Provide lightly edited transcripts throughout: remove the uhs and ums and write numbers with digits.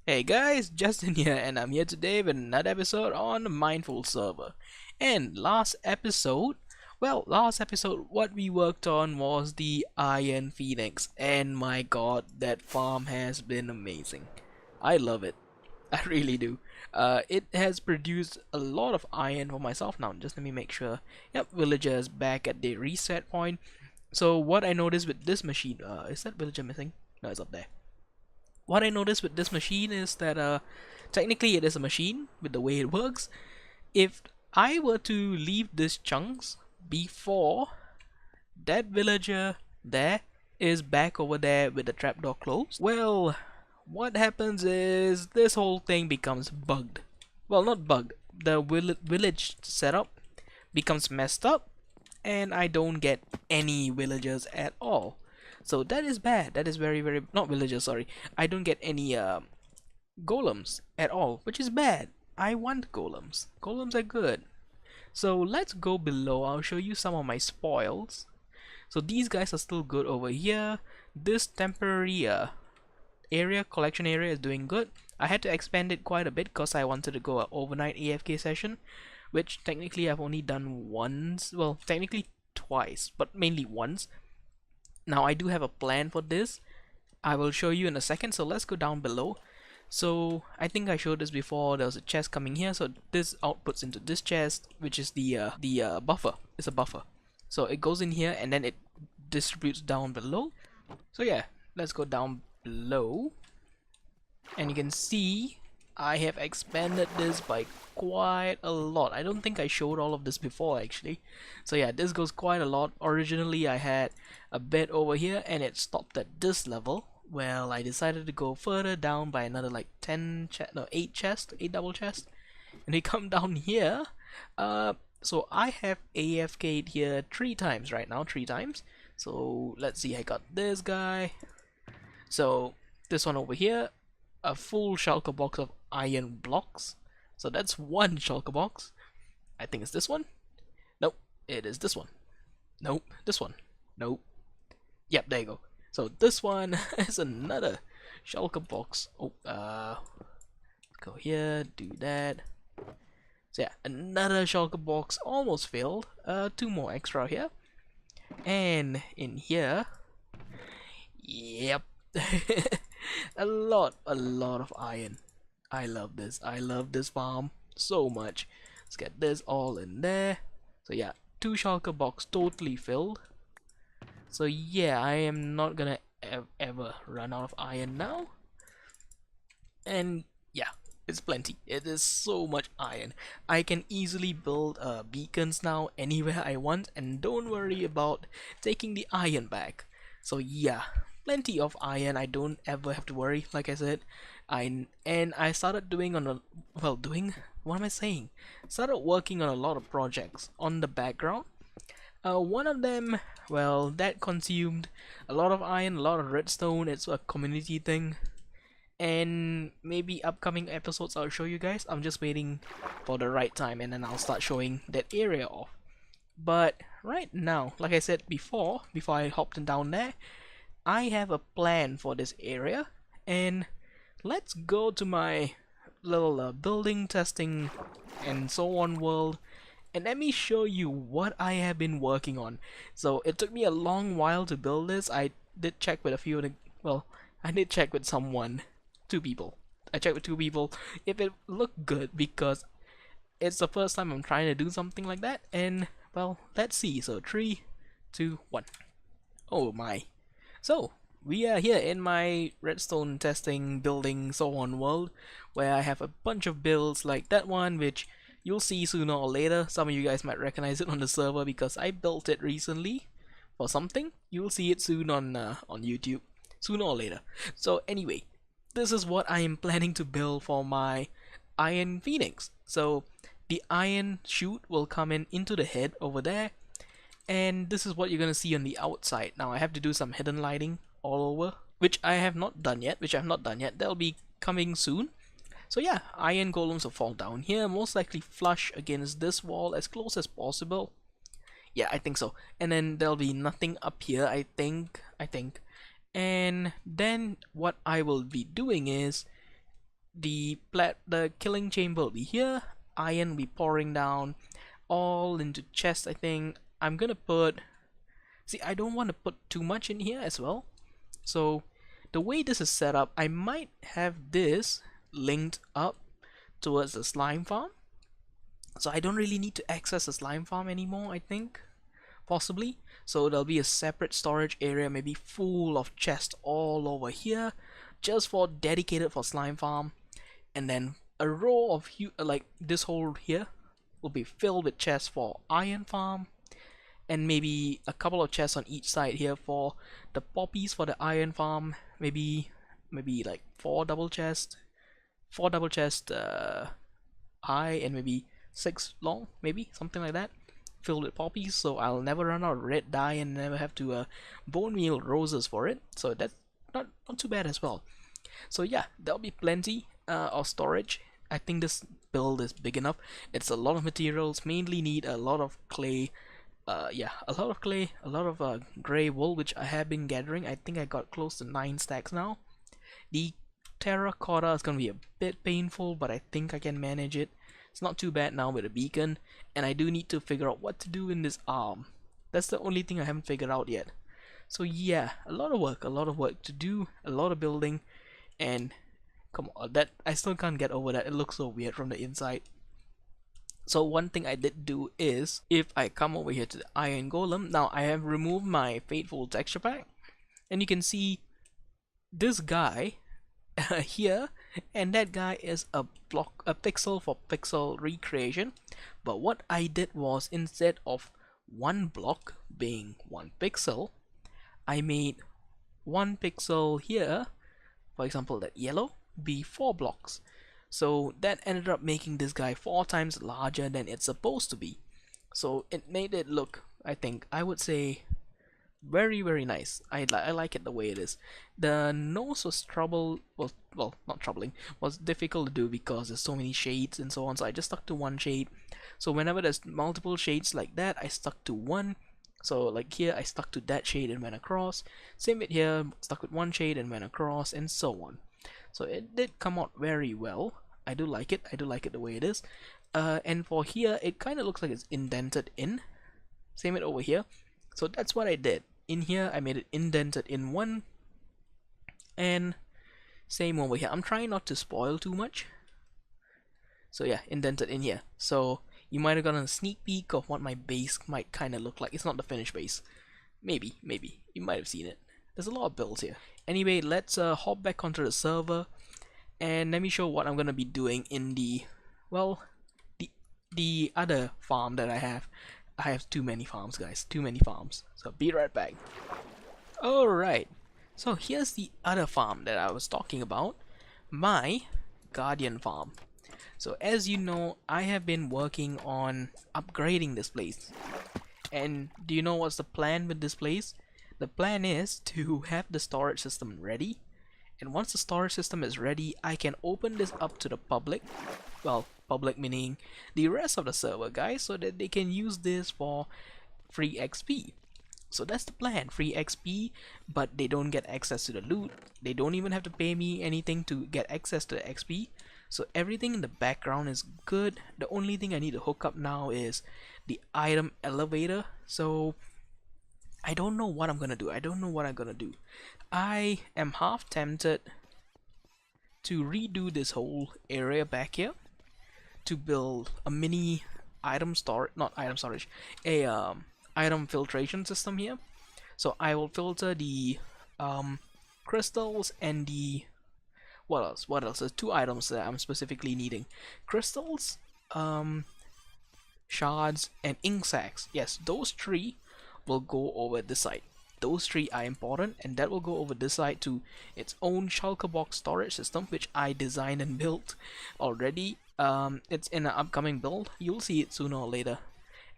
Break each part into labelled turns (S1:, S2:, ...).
S1: Hey guys, Justin here, and I'm here today with another episode on the Mindful server. And last episode, what we worked on was the Iron Phoenix, and my god, that farm has been amazing. I love it. I really do. It has produced a lot of iron for myself now. Just let me make sure. Yep, villagers back at the reset point. So what I noticed with this machine, is that villager missing? No, it's up there. What I noticed with this machine is that technically it is a machine with the way it works. If I were to leave these chunks before that villager there is back over there with the trapdoor closed, well, what happens is this whole thing becomes bugged. Well, not bugged. The village setup becomes messed up, and I don't get any villagers at all. So that is bad. That is very not villagers. Sorry, I don't get any golems at all, which is bad. I want golems. Golems are good. So let's go below. I'll show you some of my spoils. So these guys are still good over here. This temporary area, collection area, is doing good. I had to expand it quite a bit because I wanted to go an overnight AFK session, which technically I've only done once. Well, technically twice, but mainly once. Now I do have a plan for this. I will show you in a second. So let's go down below. So I think I showed this before. There was a chest coming here. So this outputs into this chest, which is the buffer. It's a buffer. So it goes in here and then it distributes down below. So yeah, let's go down below. And you can see I have expanded this by quite a lot. I don't think I showed all of this before actually. So yeah, this goes quite a lot. Originally I had a bed over here and it stopped at this level. Well, I decided to go further down by another like 8 chests, 8 double chests. And we come down here. So I have AFK'd here 3 times right now, 3 times. So let's see, I got this guy. So this one over here, a full shulker box of iron blocks. So that's one shulker box. I think it's this one. Nope, it is this one. Nope, this one. Nope. Yep, there you go. So this one is another shulker box. Oh, go here, do that. So yeah, another shulker box almost filled. 2 more extra here. And in here, yep. a lot of iron. I love this farm so much. Let's get this all in there. So yeah, 2 shulker box totally filled. So yeah, I am not gonna ever run out of iron now. And yeah, it's plenty. It is so much iron. I can easily build beacons now anywhere I want, and don't worry about taking the iron back. So yeah, plenty of iron. I don't ever have to worry. Like I said, I started doing what am I saying? Started working on a lot of projects on the background. One of them, well, that consumed a lot of iron, a lot of redstone. It's a community thing, and maybe upcoming episodes I'll show you guys. I'm just waiting for the right time, and then I'll start showing that area off. But right now, like I said before I hopped down there, I have a plan for this area, and let's go to my little building testing and so on world, and let me show you what I have been working on. So it took me a long while to build this. I did check with a few of the, well, I did check with someone, 2 people. I checked with 2 people if it looked good, because it's the first time I'm trying to do something like that, and well, let's see. So 3, 2, 1. Oh my. So we are here in my redstone testing building so on world, where I have a bunch of builds like that one, which you'll see sooner or later. Some of you guys might recognize it on the server because I built it recently for something. You'll see it soon on YouTube, sooner or later. So anyway, this is what I am planning to build for my Iron Phoenix. So the iron chute will come into the head over there, and this is what you're gonna see on the outside. Now I have to do some hidden lighting all over, which I have not done yet. They'll be coming soon. So yeah, iron golems will fall down here, most likely flush against this wall as close as possible. Yeah, I think so. And then there'll be nothing up here, I think. And then what I will be doing is the killing chamber will be here. Iron will be pouring down all into chest. I think I'm gonna put. See, I don't want to put too much in here as well. So the way this is set up, I might have this linked up towards the slime farm. So I don't really need to access the slime farm anymore, I think. Possibly. So there'll be a separate storage area, maybe full of chests all over here, just for dedicated for slime farm. And then a row of like this hole here will be filled with chests for iron farm, and maybe a couple of chests on each side here for the poppies for the iron farm. Maybe like four double chests high, and maybe 6 long, maybe something like that, filled with poppies, so I'll never run out of red dye and never have to bone meal roses for it. So that's not too bad as well. So yeah, there'll be plenty of storage. I think this build is big enough. It's a lot of materials, mainly need a lot of clay. Yeah, a lot of clay, a lot of grey wool, which I have been gathering. I think I got close to 9 stacks now. The terracotta is gonna be a bit painful, but I think I can manage it. It's not too bad now with a beacon, and I do need to figure out what to do in this arm. That's the only thing I haven't figured out yet. So yeah, a lot of work to do, a lot of building, and come on, that I still can't get over that. It looks so weird from the inside. So one thing I did do is, if I come over here to the iron golem, now I have removed my fateful texture pack, and you can see this guy here, and that guy is a pixel for pixel recreation. But what I did was, instead of one block being 1 pixel, I made 1 pixel here, for example that yellow, be 4 blocks. So that ended up making this guy 4 times larger than it's supposed to be. So it made it look, I think, I would say, very nice. I like it the way it is. The nose was well, not troubling, was difficult to do because there's so many shades and so on, so I just stuck to 1 shade. So whenever there's multiple shades like that, I stuck to 1. So like here, I stuck to that shade and went across. Same with here, stuck with 1 shade and went across, and so on. So it did come out very well. I do like it the way it is. And for here, it kind of looks like it's indented in. Same with over here. So that's what I did. In here, I made it indented in 1. And same over here. I'm trying not to spoil too much. So yeah, indented in here. So you might have gotten a sneak peek of what my base might kind of look like. It's not the finished base. Maybe. You might have seen it. There's a lot of builds here. Anyway, let's hop back onto the server. And let me show what I'm going to be doing in the, well, the other farm that I have. I have too many farms, guys. Too many farms. So be right back. Alright. So here's the other farm that I was talking about. My Guardian farm. So as you know, I have been working on upgrading this place. And do you know what's the plan with this place? The plan is to have the storage system ready. And once the storage system is ready, I can open this up to the public. Well, public meaning the rest of the server, guys, so that they can use this for free XP. So that's the plan, free XP, but they don't get access to the loot. They don't even have to pay me anything to get access to the XP. So everything in the background is good. The only thing I need to hook up now is the item elevator. So I don't know what I'm gonna do. I am half tempted to redo this whole area back here to build a mini item storage, not item storage, a item filtration system here. So I will filter the crystals and the what else? There's 2 items that I'm specifically needing: crystals, shards, and ink sacs. Yes, those 3 will go over this side. Those 3 are important, and that will go over this side to its own shulker box storage system, which I designed and built already. It's in an upcoming build. You'll see it sooner or later.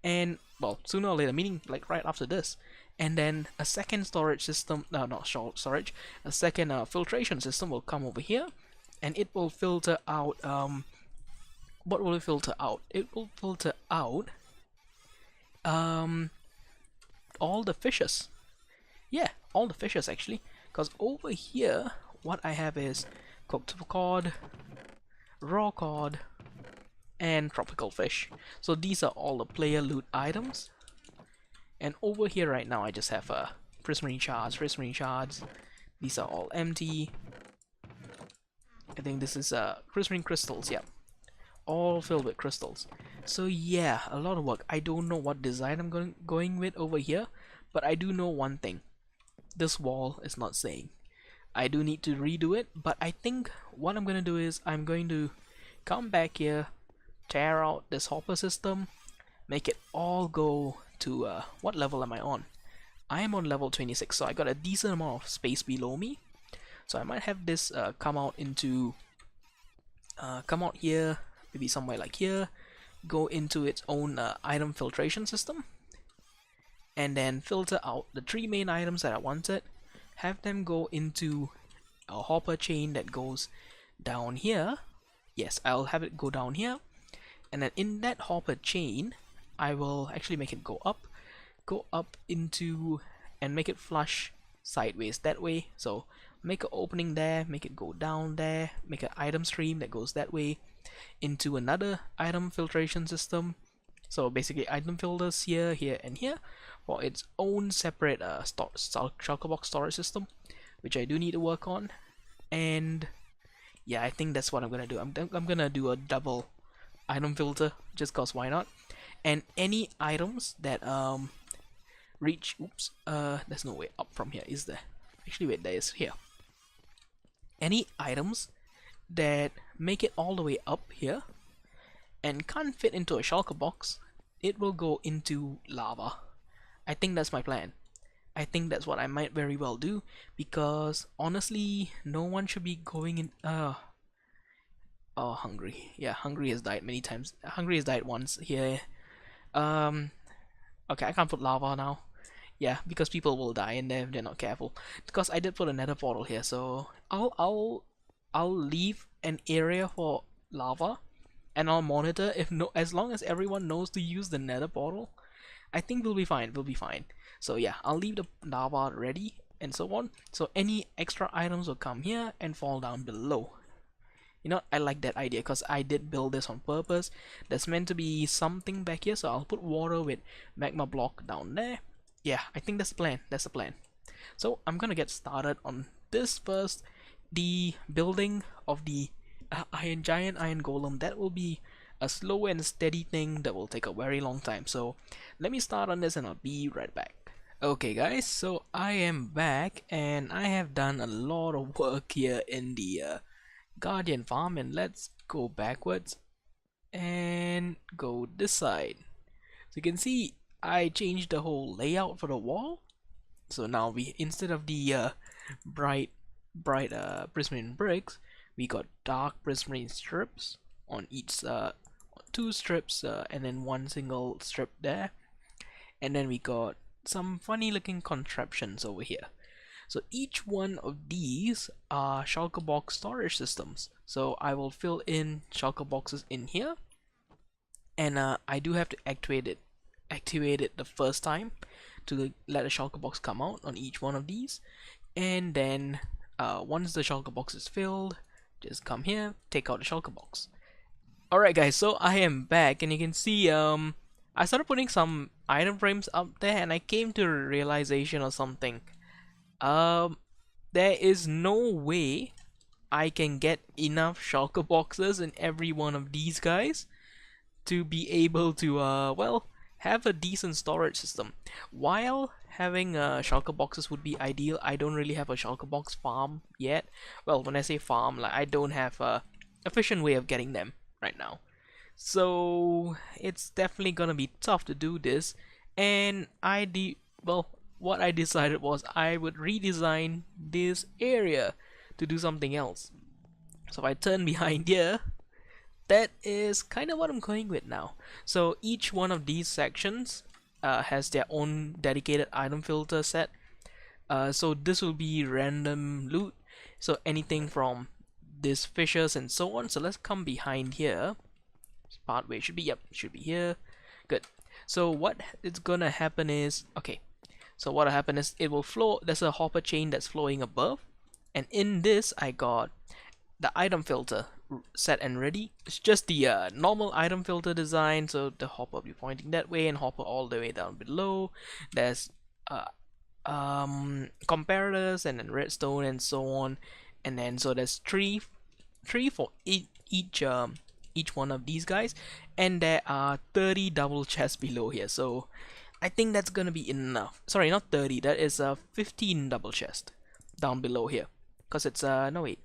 S1: And well, sooner or later, meaning like right after this. And then a second storage system, no, not storage, a second filtration system will come over here, and it will filter out, what will it filter out? It will filter out all the fishes. Yeah, all the fishes actually, because over here what I have is cooked cod, raw cod, and tropical fish. So these are all the player loot items. And over here right now I just have prismarine shards. These are all empty. I think this is prismarine crystals, yeah. All filled with crystals. So yeah, a lot of work. I don't know what design I'm going with over here, but I do know one thing. This wall is not saying. I do need to redo it, but I think what I'm gonna do is I'm going to come back here, tear out this hopper system, make it all go to what level am I on? I am on level 26, so I got a decent amount of space below me. So I might have this come out here, maybe somewhere like here, go into its own item filtration system, and then filter out the 3 main items that I wanted, have them go into a hopper chain that goes down here. Yes, I'll have it go down here, and then in that hopper chain I will actually make it go up into and make it flush sideways that way. So make an opening there, make it go down there, make an item stream that goes that way into another item filtration system. So basically item filters here, here, and here for its own separate shulker box storage system, which I do need to work on. And yeah, I think that's what I'm gonna do. I'm gonna do a double item filter just cause why not. And any items that reach, oops, there's no way up from here, is there? Actually wait, there is here. Any items that make it all the way up here and can't fit into a shulker box, it will go into lava. I think that's my plan. I think that's what I might very well do, because honestly no one should be going in oh, Hungry. Yeah, Hungry has died many times. Hungry has died once here. Okay, I can't put lava now. Yeah, because people will die in there if they're not careful. Because I did put a nether portal here, so I'll leave an area for lava, and I'll monitor if as long as everyone knows to use the nether portal, I think we'll be fine. We'll be fine. So yeah, I'll leave the lava ready and so on. So any extra items will come here and fall down below. You know, I like that idea because I did build this on purpose. There's meant to be something back here, so I'll put water with magma block down there. Yeah, I think that's the plan. That's the plan. So I'm gonna get started on this first. The building of the giant iron golem, that will be a slow and steady thing that will take a very long time. So let me start on this and I'll be right back. Okay guys, so I am back and I have done a lot of work here in the Guardian farm, and let's go backwards and go this side. So you can see I changed the whole layout for the wall. So now we, instead of the bright prismarine bricks, we got dark prismarine strips on each 2 strips and then 1 single strip there, and then we got some funny looking contraptions over here. So each one of these are shulker box storage systems. So I will fill in shulker boxes in here, and I do have to activate it the first time to let a shulker box come out on each one of these. And then once the shulker box is filled, just come here, take out the shulker box. Alright guys, so I am back, and you can see I started putting some item frames up there, and I came to a realization of something. There is no way I can get enough shulker boxes in every one of these guys to be able to well, have a decent storage system. While having shulker boxes would be ideal, I don't really have a shulker box farm yet. Well, when I say farm, like, I don't have a efficient way of getting them right now. So it's definitely gonna be tough to do this, and what I decided was I would redesign this area to do something else. So if I turn behind here, that is kind of what I'm going with now. So each one of these sections has their own dedicated item filter set. So this will be random loot, so anything from these fishes and so on. So let's come behind here. Pathway should be, yep, should be here. Good. So what is gonna happen is, okay, so what'll happen is it will flow. There's a hopper chain that's flowing above, and in this I got the item filter set and ready. It's just the normal item filter design, so the hopper will be pointing that way and hopper all the way down below. There's comparators and then redstone and so on, and then so there's three for each one of these guys, and there are 30 double chests below here, so I think that's gonna be enough. Sorry, not 30, that is 15 double chest down below here, because it's no wait,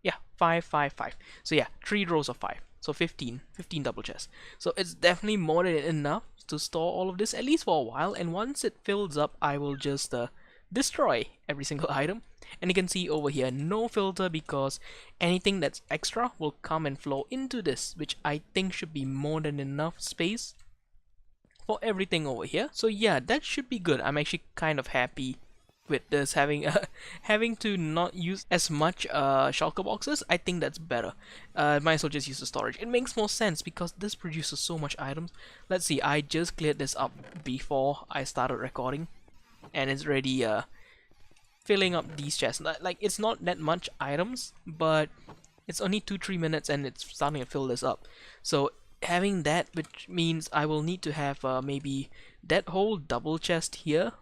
S1: yeah, 5 5 5, so yeah, 3 rows of 5, so 15 double chests. So it's definitely more than enough to store all of this, at least for a while, and once it fills up I will just destroy every single item. And you can see over here, no filter, because anything that's extra will come and flow into this, which I think should be more than enough space for everything over here. So yeah, that should be good. I'm actually kind of happy with this, having having to not use as much shulker boxes. I think that's better. Might as well just use the storage. It makes more sense because this produces so much items. Let's see, I just cleared this up before I started recording, and it's already filling up these chests. Like, it's not that much items, but it's only 2-3 minutes and it's starting to fill this up. So having that, which means I will need to have maybe that whole double chest here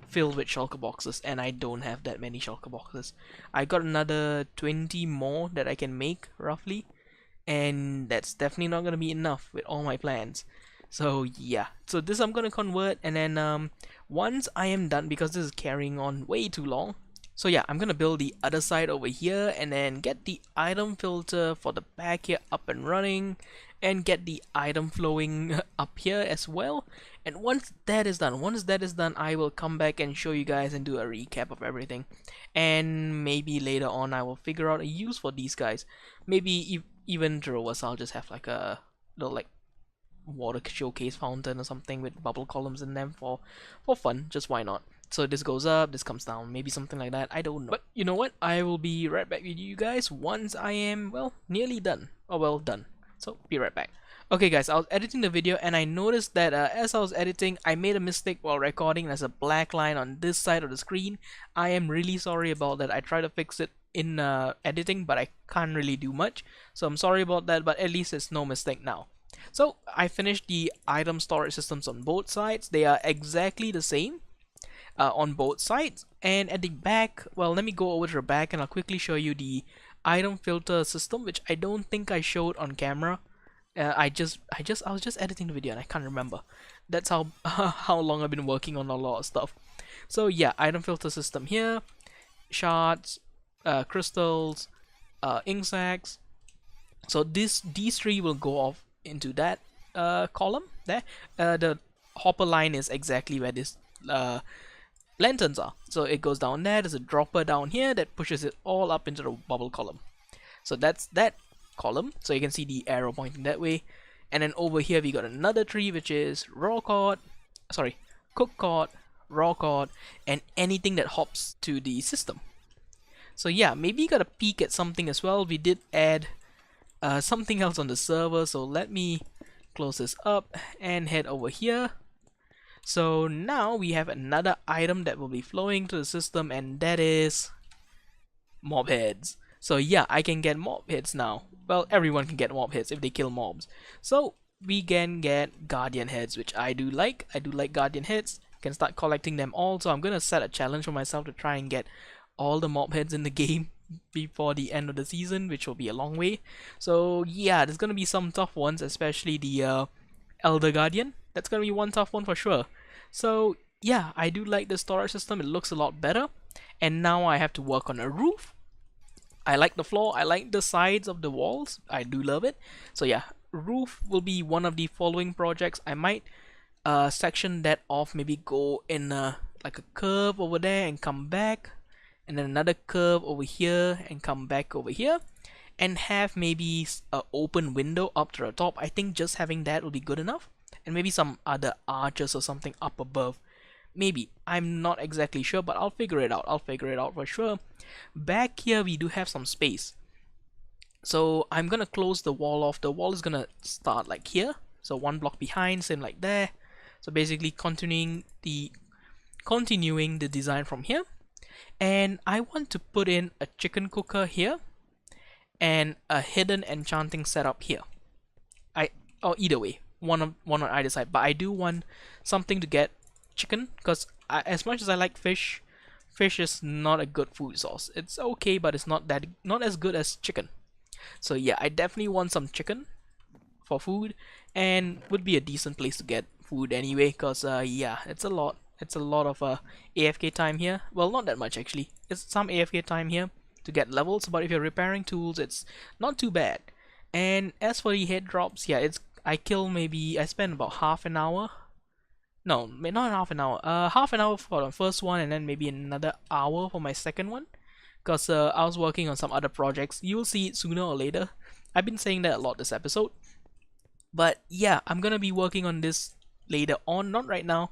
S1: filled with shulker boxes, and I don't have that many shulker boxes. I got another 20 more that I can make roughly, and that's definitely not gonna be enough with all my plans. So yeah, so this I'm gonna convert, and then once I am done, because this is carrying on way too long, so yeah, I'm gonna build the other side over here and then get the item filter for the back here up and running, and get the item flowing up here as well. And once that is done, I will come back and show you guys and do a recap of everything. And maybe later on I will figure out a use for these guys. Maybe even throwers, I'll just have like a little like water showcase fountain or something with bubble columns in them for fun. Just why not? So this goes up, this comes down, maybe something like that, I don't know. But you know what, I will be right back with you guys once I am, well, nearly done, or well done. So be right back. Okay guys, I was editing the video and I noticed that as I was editing, I made a mistake while recording. There's a black line on this side of the screen. I am really sorry about that. I tried to fix it in editing, but I can't really do much, so I'm sorry about that, but at least it's no mistake now. So I finished the item storage systems on both sides. They are exactly the same on both sides, and at the back, well, let me go over to the back and I'll quickly show you the item filter system, which I don't think I showed on camera. I was just editing the video and I can't remember. That's how how long I've been working on a lot of stuff. So yeah, item filter system here, shards, crystals, ink sacs. So these three will go off into that column there. The hopper line is exactly where this lanterns are, so it goes down there. There's a dropper down here that pushes it all up into the bubble column. So that's that column, so you can see the arrow pointing that way. And then over here we got another tree, which is cooked cod, raw cod, and anything that hops to the system. So yeah, maybe you got a peek at something as well. We did add something else on the server, so let me close this up and head over here. So now we have another item that will be flowing to the system, and that is mob heads. So yeah, I can get mob heads now. Well, everyone can get mob heads if they kill mobs. So we can get guardian heads, which I do like. I do like guardian heads. Can start collecting them all. So I'm gonna set a challenge for myself to try and get all the mob heads in the game before the end of the season, which will be a long way. So yeah, there's gonna be some tough ones, especially the Elder Guardian. That's gonna be one tough one for sure. So yeah, I do like the storage system. It looks a lot better. And now I have to work on a roof. I like the floor, I like the sides of the walls, I do love it. So yeah, roof will be one of the following projects. I might section that off, maybe go in like a curve over there and come back, and then another curve over here and come back over here, and have maybe an open window up to the top. I think just having that will be good enough, and maybe some other arches or something up above. Maybe, I'm not exactly sure, but I'll figure it out. I'll figure it out for sure. Back here we do have some space, so I'm gonna close the wall off. The wall is gonna start like here, so one block behind, same like there. So basically continuing the design from here. And I want to put in a chicken cooker here, and a hidden enchanting setup here. Or either way, one on either side. But I do want something to get chicken, because as much as I like fish, fish is not a good food source. It's okay, but it's not as good as chicken. So yeah, I definitely want some chicken for food, and would be a decent place to get food anyway, because yeah, it's a lot of AFK time here. Well, not that much actually. It's some AFK time here to get levels, but if you're repairing tools, it's not too bad. And as for the head drops, yeah, I spend about half an hour. No, not half an hour. Half an hour for the first one, and then maybe another hour for my second one. Because I was working on some other projects. You'll see it sooner or later. I've been saying that a lot this episode. But yeah, I'm gonna be working on this later on, not right now.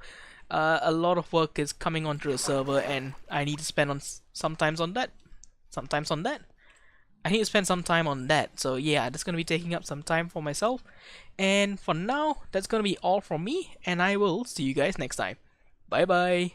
S1: A lot of work is coming onto the server, and I need to spend on sometimes on that, sometimes on that. I need to spend some time on that. So yeah, that's gonna be taking up some time for myself. And for now, that's gonna be all from me, and I will see you guys next time. Bye bye.